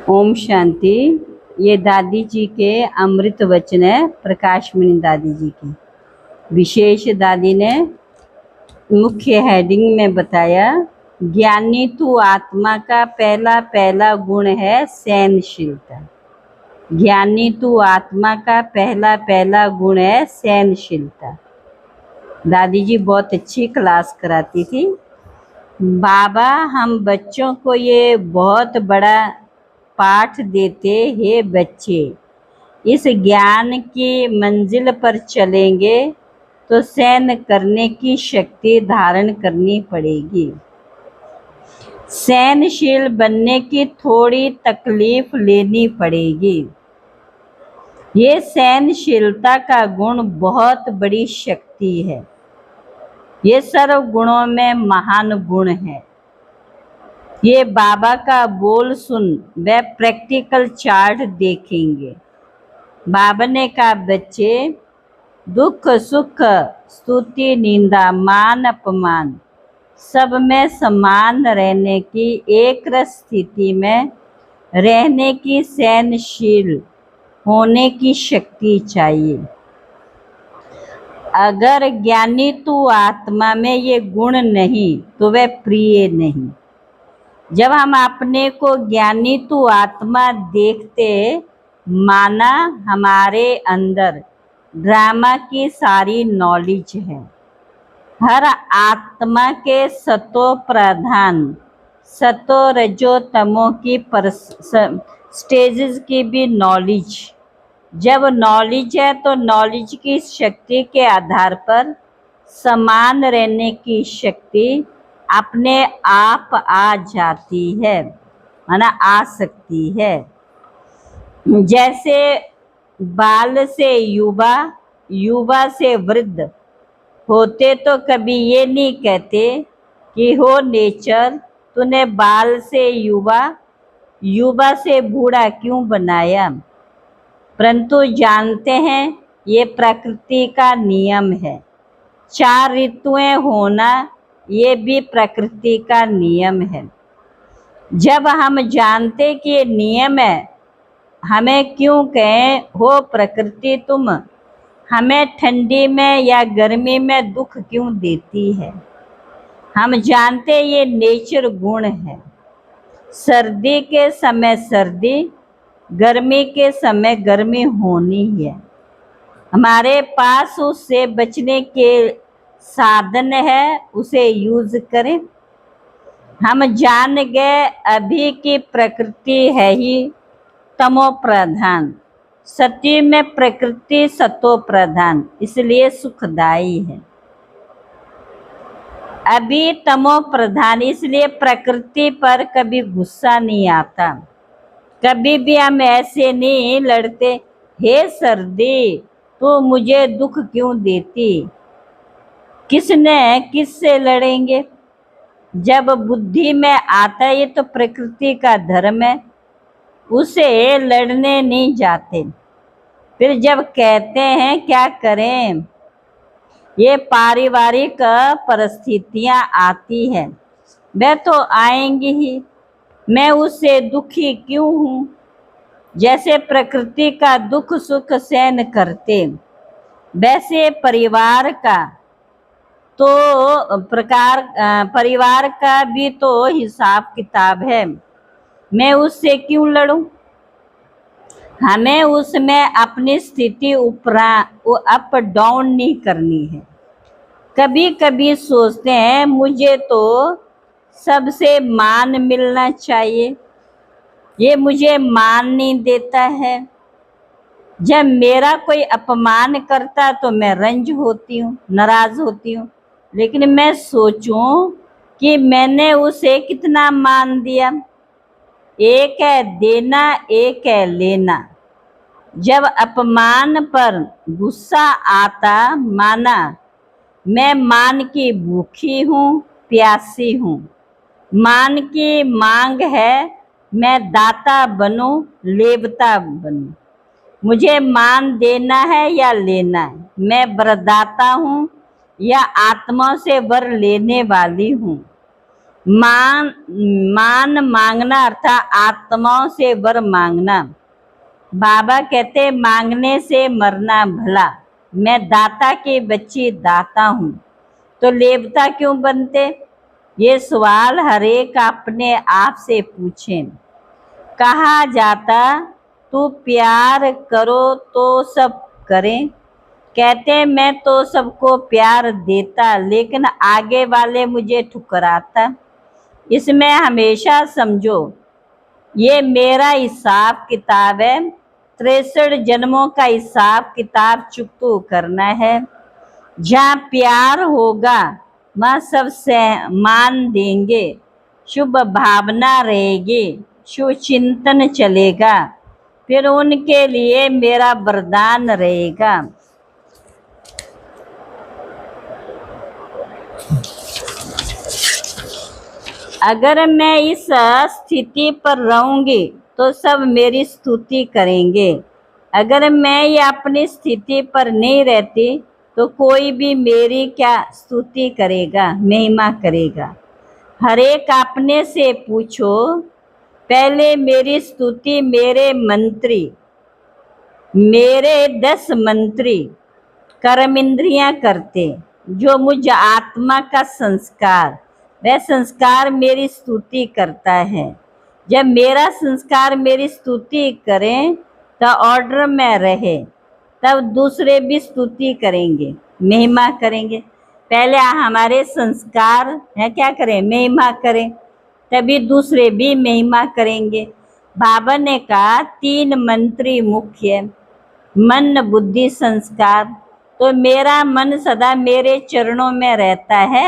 ओम शांति। ये दादी जी के अमृत वचन है, प्रकाशमणि दादी जी के। विशेष दादी ने मुख्य हेडिंग में बताया, ज्ञानी तू आत्मा का पहला पहला गुण है सहनशीलता। ज्ञानी तू आत्मा का पहला पहला गुण है सहनशीलता। दादी जी बहुत अच्छी क्लास कराती थी। बाबा हम बच्चों को ये बहुत बड़ा पाठ देते, हे बच्चे इस ज्ञान की मंजिल पर चलेंगे तो सहन करने की शक्ति धारण करनी पड़ेगी। सहनशील बनने की थोड़ी तकलीफ लेनी पड़ेगी। ये सहनशीलता का गुण बहुत बड़ी शक्ति है। ये सर्व गुणों में महान गुण है। ये बाबा का बोल सुन वे प्रैक्टिकल चार्ट देखेंगे। बाबा ने कहा, बच्चे दुख सुख स्तुति निंदा मान अपमान सब में समान रहने की एक स्थिति में रहने की सहनशील होने की शक्ति चाहिए। अगर ज्ञानी तू आत्मा में ये गुण नहीं तो वह प्रिय नहीं। जब हम अपने को ज्ञानी तू आत्मा देखते, माना हमारे अंदर ड्रामा की सारी नॉलेज है। हर आत्मा के सतो प्रधान सतो रजो तमो की स्टेजेस की भी नॉलेज। जब नॉलेज है तो नॉलेज की शक्ति के आधार पर समान रहने की शक्ति अपने आप आ जाती है, माना आ सकती है। जैसे बाल से युवा, युवा से वृद्ध होते तो कभी ये नहीं कहते कि हो नेचर तूने बाल से युवा, युवा से बूढ़ा क्यों बनाया, परंतु जानते हैं ये प्रकृति का नियम है। 4 ऋतुएं होना ये भी प्रकृति का नियम है। जब हम जानते कि ये नियम है, हमें क्यों कहें हो प्रकृति तुम हमें ठंडी में या गर्मी में दुख क्यों देती है। हम जानते ये नेचर गुण है। सर्दी के समय सर्दी, गर्मी के समय गर्मी होनी है। हमारे पास उससे बचने के साधन है, उसे यूज करें। हम जान गए अभी की प्रकृति है ही तमो प्रधान, सत्य में प्रकृति सतो प्रधान, इसलिए सुखदायी है। अभी तमो प्रधान, इसलिए प्रकृति पर कभी गुस्सा नहीं आता। कभी भी हम ऐसे नहीं लड़ते, हे सर्दी तो मुझे दुख क्यों देती। किससे लड़ेंगे। जब बुद्धि में आता है ये तो प्रकृति का धर्म है, उसे लड़ने नहीं जाते। फिर जब कहते हैं क्या करें, ये पारिवारिक परिस्थितियां आती हैं, वह तो आएंगी ही, मैं उससे दुखी क्यों हूँ। जैसे प्रकृति का दुख सुख सहन करते, वैसे परिवार का तो परिवार का भी तो हिसाब किताब है, मैं उससे क्यों लड़ूं। हमें उसमें अपनी स्थिति अप डाउन नहीं करनी है। कभी कभी सोचते हैं मुझे तो सबसे मान मिलना चाहिए, ये मुझे मान नहीं देता है। जब मेरा कोई अपमान करता तो मैं रंज होती हूँ, नाराज होती हूँ। लेकिन मैं सोचूं कि मैंने उसे कितना मान दिया। एक है देना, एक है लेना। जब अपमान पर गुस्सा आता, माना मैं मान की भूखी हूँ, प्यासी हूँ, मान की मांग है, मैं दाता बनूं, लेवता बनूं। मुझे मान देना है या लेना है, मैं वरदाता हूँ या आत्मा से वर लेने वाली हूँ। मान मान मांगना अर्थात आत्माओं से वर मांगना। बाबा कहते मांगने से मरना भला, मैं दाता की बच्ची दाता हूँ तो लेवता क्यों बनते? ये सवाल हर एक अपने आप से पूछें। कहा जाता तू प्यार करो तो सब करें, कहते मैं तो सबको प्यार देता लेकिन आगे वाले मुझे ठुकराता। इसमें हमेशा समझो ये मेरा हिसाब किताब है, 63 जन्मों का हिसाब किताब चुकतो करना है। जहाँ प्यार होगा वहाँ सब मान देंगे, शुभ भावना रहेगी, शुभ चिंतन चलेगा, फिर उनके लिए मेरा वरदान रहेगा। अगर मैं इस स्थिति पर रहूंगी तो सब मेरी स्तुति करेंगे, अगर मैं ये अपनी स्थिति पर नहीं रहती तो कोई भी मेरी क्या स्तुति करेगा, महिमा करेगा। हर एक अपने से पूछो, पहले मेरी स्तुति मेरे मंत्री, मेरे 10 मंत्री कर्म इंद्रियां करते, जो मुझ आत्मा का संस्कार, वह संस्कार मेरी स्तुति करता है। जब मेरा संस्कार मेरी स्तुति करें तो ऑर्डर में रहे, तब दूसरे भी स्तुति करेंगे, महिमा करेंगे। पहले हमारे संस्कार है क्या करें, महिमा करें, तभी दूसरे भी महिमा करेंगे। बाबा ने कहा 3 मंत्री मुख्य, मन बुद्धि संस्कार। तो मेरा मन सदा मेरे चरणों में रहता है,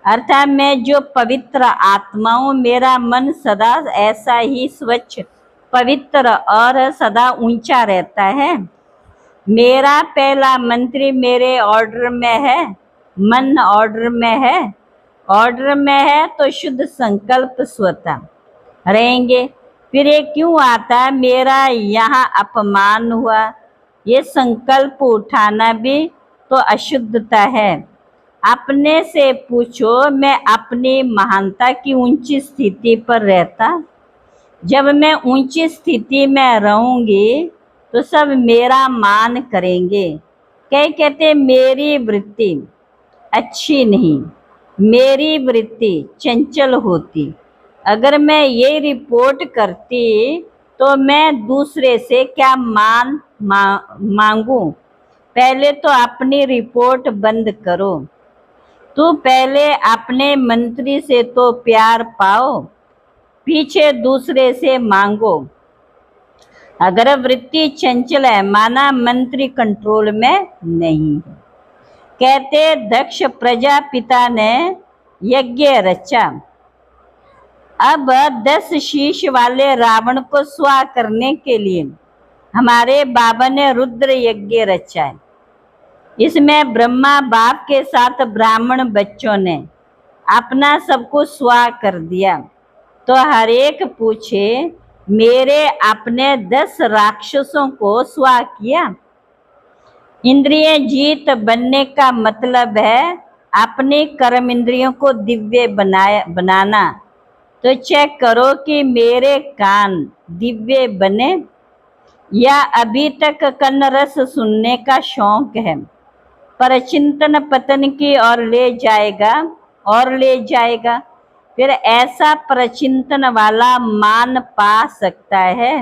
अर्थात मैं जो पवित्र आत्मा हूँ, मेरा मन सदा ऐसा ही स्वच्छ पवित्र और सदा ऊंचा रहता है। मेरा पहला मंत्री मेरे ऑर्डर में है, मन ऑर्डर में है, ऑर्डर में है तो शुद्ध संकल्प स्वतः रहेंगे। फिर ये क्यों आता, मेरा यहाँ अपमान हुआ, ये संकल्प उठाना भी तो अशुद्धता है। अपने से पूछो, मैं अपनी महानता की ऊंची स्थिति पर रहता? जब मैं ऊंची स्थिति में रहूंगी तो सब मेरा मान करेंगे। कई कहते मेरी वृत्ति अच्छी नहीं, मेरी वृत्ति चंचल होती। अगर मैं ये रिपोर्ट करती तो मैं दूसरे से क्या मान मांगू? पहले तो अपनी रिपोर्ट बंद करो। तो पहले अपने मंत्री से तो प्यार पाओ, पीछे दूसरे से मांगो। अगर वृत्ति चंचल है, माना मंत्री कंट्रोल में नहीं है। कहते दक्ष प्रजापिता ने यज्ञ रचा, अब 10 शीश वाले रावण को स्वाह करने के लिए हमारे बाबा ने रुद्र यज्ञ रचा है। इसमें ब्रह्मा बाप के साथ ब्राह्मण बच्चों ने अपना सब कुछ स्वाह कर दिया। तो हर एक पूछे, मेरे अपने 10 राक्षसों को स्वाह किया? इंद्रिय जीत बनने का मतलब है अपने कर्म इंद्रियों को दिव्य बनाना। तो चेक करो कि मेरे कान दिव्य बने या अभी तक कन्न रस सुनने का शौक है, पर चिंतन पतन की ओर ले जाएगा और ले जाएगा। फिर ऐसा प्रचिंतन वाला मान पा सकता है।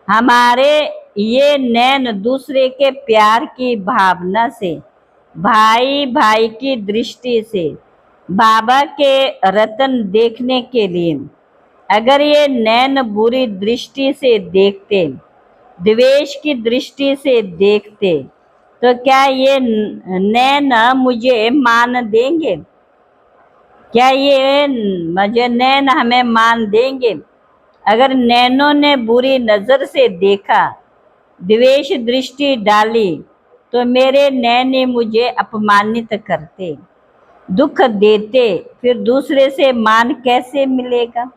हमारे ये नैन दूसरे के प्यार की भावना से, भाई भाई की दृष्टि से, बाबा के रतन देखने के लिए, अगर ये नैन बुरी दृष्टि से देखते, द्वेष की दृष्टि से देखते, तो क्या ये नैन मुझे मान देंगे? क्या ये मुझे नैन हमें मान देंगे? अगर नैनों ने बुरी नजर से देखा, द्वेष दृष्टि डाली, तो मेरे नैन मुझे अपमानित करते, दुख देते, फिर दूसरे से मान कैसे मिलेगा?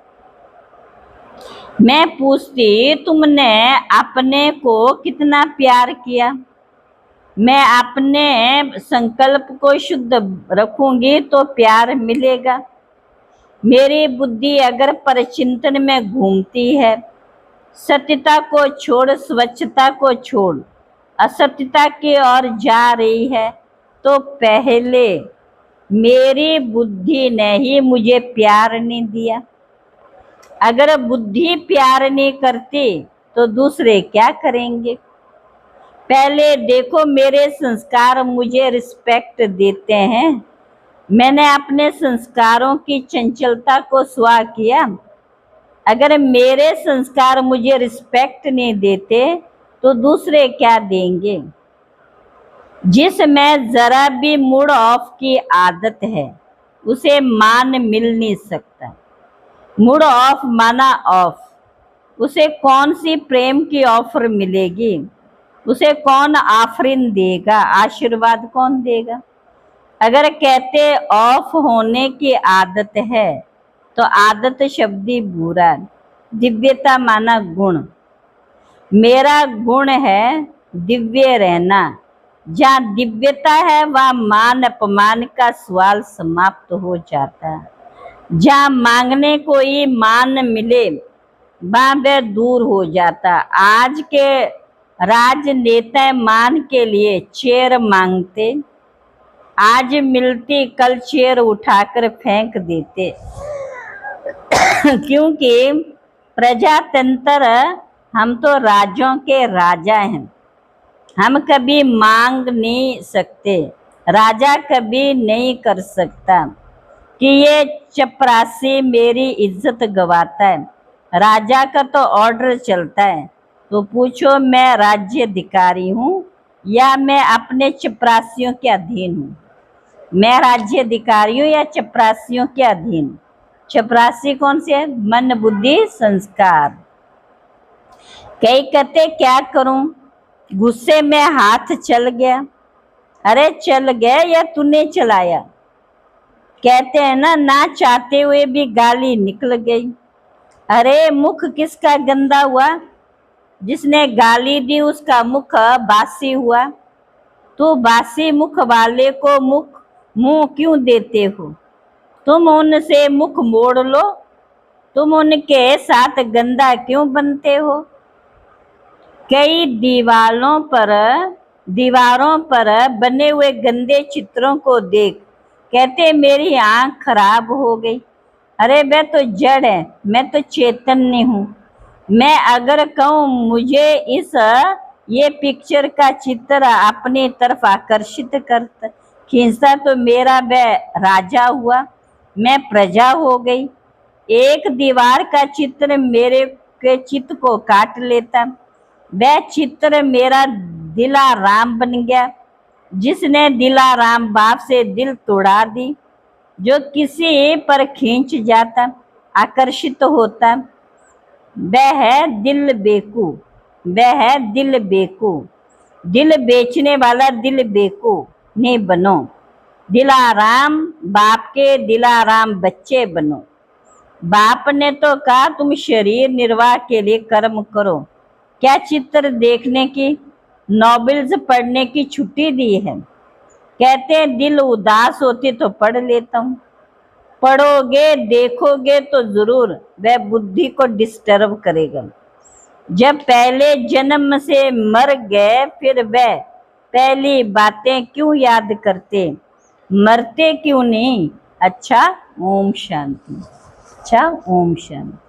मैं पूछती, तुमने अपने को कितना प्यार किया? मैं अपने संकल्प को शुद्ध रखूंगी तो प्यार मिलेगा। मेरी बुद्धि अगर परचिंतन में घूमती है, सत्यता को छोड़, स्वच्छता को छोड़, असत्यता की ओर जा रही है, तो पहले मेरी बुद्धि ने ही मुझे प्यार नहीं दिया। अगर बुद्धि प्यार नहीं करती तो दूसरे क्या करेंगे? पहले देखो, मेरे संस्कार मुझे रिस्पेक्ट देते हैं। मैंने अपने संस्कारों की चंचलता को स्वाह किया। अगर मेरे संस्कार मुझे रिस्पेक्ट नहीं देते तो दूसरे क्या देंगे? जिसमें जरा भी मूड ऑफ की आदत है उसे मान मिल नहीं सकता। मूड ऑफ माना ऑफ। उसे कौन सी प्रेम की ऑफर मिलेगी? उसे कौन आफरीन देगा? आशीर्वाद कौन देगा? अगर कहते ऑफ होने की आदत है तो आदत शब्द ही बुरा। दिव्यता माना गुण। मेरा गुण है दिव्य रहना। जहाँ दिव्यता है वहाँ मान अपमान का सवाल समाप्त हो जाता है। जहाँ मांगने को ही मान मिले वहाँ वह दूर हो जाता। आज के राजनेता मान के लिए चेयर मांगते, आज मिलती कल चेयर उठाकर फेंक देते। क्योंकि प्रजातंत्र, हम तो राजों के राजा हैं। हम कभी मांग नहीं सकते, राजा कभी नहीं कर सकता कि ये चपरासी मेरी इज्जत गवाता है। राजा का तो ऑर्डर चलता है। तो पूछो, मैं राज्याधिकारी हूँ या मैं अपने चपरासियों के अधीन हूँ? मैं राज्याधिकारी हूँ या चपरासियों के अधीन? चपरासी कौन से है? मन बुद्धि संस्कार। कई कहते क्या करूं, गुस्से में हाथ चल गया। अरे चल गया या तूने चलाया? कहते हैं ना चाहते हुए भी गाली निकल गई। अरे मुख किसका गंदा हुआ? जिसने गाली दी उसका मुख बासी हुआ। तो बासी मुख वाले को मुंह क्यों देते हो? तुम उनसे मुख मोड़ लो। तुम उनके साथ गंदा क्यों बनते हो? कई दीवारों पर बने हुए गंदे चित्रों को देख कहते मेरी आंख खराब हो गई। अरे वह तो जड़ है, मैं तो चैतन्य हूँ। मैं अगर कहूँ मुझे ये पिक्चर का चित्र अपनी तरफ आकर्षित करता खींचता तो मेरा वह राजा हुआ, मैं प्रजा हो गई। एक दीवार का चित्र मेरे के चित्त को काट लेता, वह चित्र मेरा दिलाराम बन गया। जिसने दिलाराम बाप से दिल तोड़ा दी, जो किसी पर खींच जाता, आकर्षित होता, वह है दिल बेकूफ। वह है दिल बेकूफ। दिल बेचने वाला दिल बेकूफ नहीं बनो। दिलाराम बाप के दिलाराम बच्चे बनो। बाप ने तो कहा तुम शरीर निर्वाह के लिए कर्म करो। क्या चित्र देखने की, नॉवेल्स पढ़ने की छुट्टी दी है? कहते हैं दिल उदास होती तो पढ़ लेता हूँ। पढ़ोगे देखोगे तो जरूर वह बुद्धि को डिस्टर्ब करेगा। जब पहले जन्म से मर गए फिर वह पहली बातें क्यों याद करते? मरते क्यों नहीं? अच्छा ओम शांति। अच्छा ओम शांति।